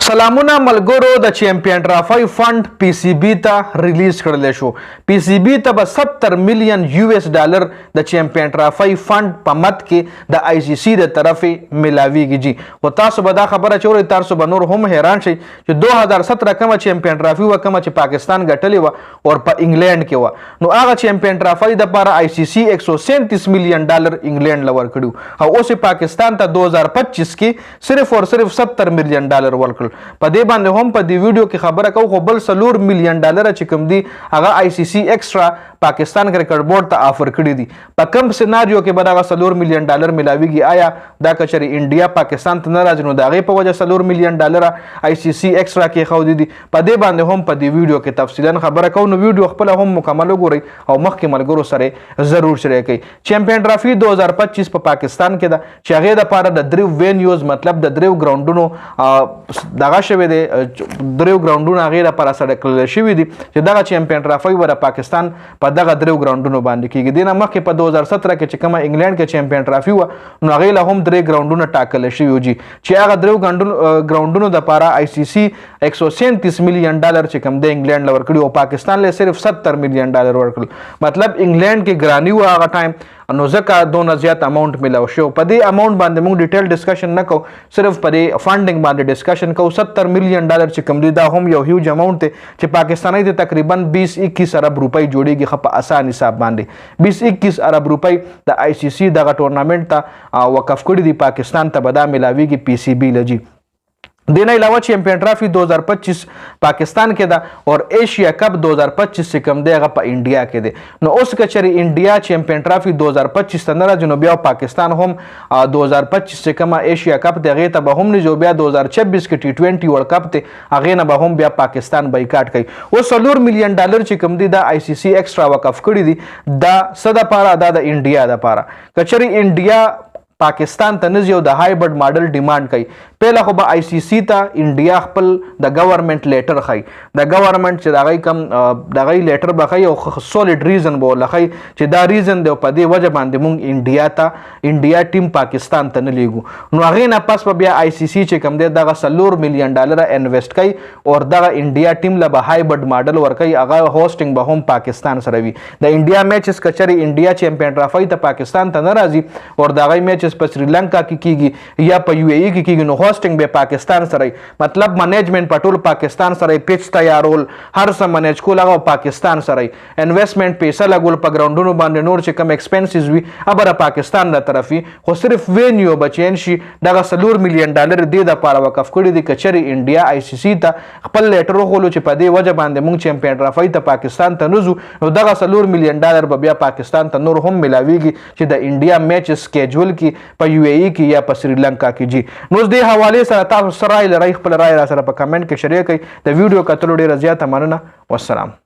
سلامونه ملګرو د چیمپئن ټرافئ فند پی سی بی ته ریلیز کړل شو. پی سی بی ته به 70 میلیون یو ایس ډالر د چیمپئن ټرافئ فند په مد کې د آی سی سی د طرفې ملاویږي جی. خو تاسو به دا خبره چورئ تاسو به نور هم حیران شئ چې 2017 کومه چیمپئن ټرافئ و کومه چې پاکستان ګټلې و او په انګلینډ کې و نو هغه چیمپئن ټرافئ د لپاره آی سی سی 137 میلیون ډالر انګلینډ له ورکړو او اوس پاکستان ته 2025 کې صرف اور صرف 70 میلیون ډالر ورکړل. په دې باندې هم په دې ویډیو کې خبره کوو خو بل 4 میلیون ډالر چې کوم دي هغه آی سی سی ایکسټرا پاکستان کرکټ بورډ ته آفر کړی دي. په کوم سيناریو کې به هغه 4 میلیون ډالر ملاويږي؟ آیا دا کچري انډیا پاکستان ته نه راځي نو د هغې په وجه 4 میلیون ډالر آی سی سی ایکسټرا کې ښودي دي؟ په دې باندې هم په دې ویډیو کې تفصیلا خبره کوو. نو ویډیو خپل هم مکمل وګورئ او مخکې ملګرو سره ضرور شریک کړئ. چیمپئن ټرافئ 2025 په پاکستان کې ده چې هغې دپاره د 3 وینیوز مطلب د 3 ګراونډونو دغه شوی دی، 3 ګراونډونه هغې لپاره سره کړل شوي دي چې دغه چیمپئن ټرافئ به د پاکستان په دغه 3 ګراونډونو باندې کېږي. دې نه مخکې په 2017 کې چې کومه انګلینډ کې چیمپئن ټرافئ وه نو هغې له هم 3 ګراونډونه ټاکل شوي وو جي چې هغه 3 ګراونډونو دپاره آی سی سی 137 میلیون ډالر چې کوم دی انګلینډ له ورکړي او پاکستان له صرف 70 میلیون ډالر ورکړل. مطلب انګلینډ کې ګراني وه هغه ټایم نو ځکه دونه زیات اماونټ ملاو شو. په دې اماونټ باندې موږ ډیټیل ډسکشن نه کوو، صرف په دې فنډینګ باندې ډسکشن کوو. 70 میلیون ډالر چې کوم دی دا هم یو هیوج اماونټ دی چې پاکستاني ته تقریبا 20-21 ارب روپۍ جوړیږي خو په اسان حساب باندې 20-21 ارب روپۍ د آی سی سی دغه ټورنامنټ ته وقف کړي دي. پاکستان ته به دا ملاویږي پی سی بی لجي. دین علاوه چیمپئن ټرافئ 2025 پاکستان کې ده اور ایشیا کپ 2025 چې کوم دی هغه په انډیا کې دی. نو اوس که چېرې انډیا چیمپئن ټرافئ 2025 ته نه راځي نو بیا پاکستان هم 2025 چې کومه ایشیا کپ دی هغې ته به هم نه ځو. بیا 2026 کې T20 ورلډ کپ دی هغې نه به هم بیا پاکستان بایکاټ کوي. اوس 4 میلیون ډالر چې کوم دی دا آی سی سی ایکسټرا وقف کړي دي دا څه دپاره؟ دا د انډیا دپاره. که چېرې انډیا پاکستان ته نزي او د هایبرډ ماډل ډیمانډ کوي پهله خو به آی سی سی ته انډیا خپل د گورنمنٹ لیټر ښایي. د گورنمنٹ چې د هغوی کوم د هغوی لیټر به ښایي او سولیډ ریزن به ورله ښایي چې دا ریزن دی او په دې وجه باندې موږ انډیا ټیم پاکستان ته نه لیږو. نو هغې نه پس به بیا آی سی سی چې کوم دی دغه 4 میلیون ډالره انویسټ کوي او دغه انډیا ټیم له به هایبرډ ماډل ورکوي. هغه هوسټینګ به هم پاکستان سره وي. د انډیا میچز که چېرې انډیا چیمپئن ټرافئ ته پاکستان ته نه راځي او د هغوی میچز په سریلنکا کې کېږي یا په یو ای کې کېږي نو هوسټینګ به پاکستان سره مطلب منیجمنٹ په ټول پاکستان سره پیچ تیارول هر څه منیج کول هغه پاکستان سره انویسټمنټ پیسه لګول په ګراونډونو باندې نور چې کم ایکسپنسز وي هغه پاکستان له طرفي خو صرف وینیو بچین شي دغه 4 میلیون ډالر دې دپاره وقف کړي دي. که چېرې انډیا آی سی سی ته خپل لیټر وښولو چې په دې وجه باندې موږ چیمپئن ټرافئ ته پاکستان ته نه ځو نو دغه 4 میلیون ډالر به بیا پاکستان ته نور هم ملاویږي چې د انډیا میچ سکیجول کې په یو ای کې یا په سریلنکا کې جي. نو اوس دې حوالې سره تاسو څه رایې لرئ خپله رایې را سره په کمنټ کې شریک کړئ. د ویډیو کتلو ډېره زیاته مننه. والسلام.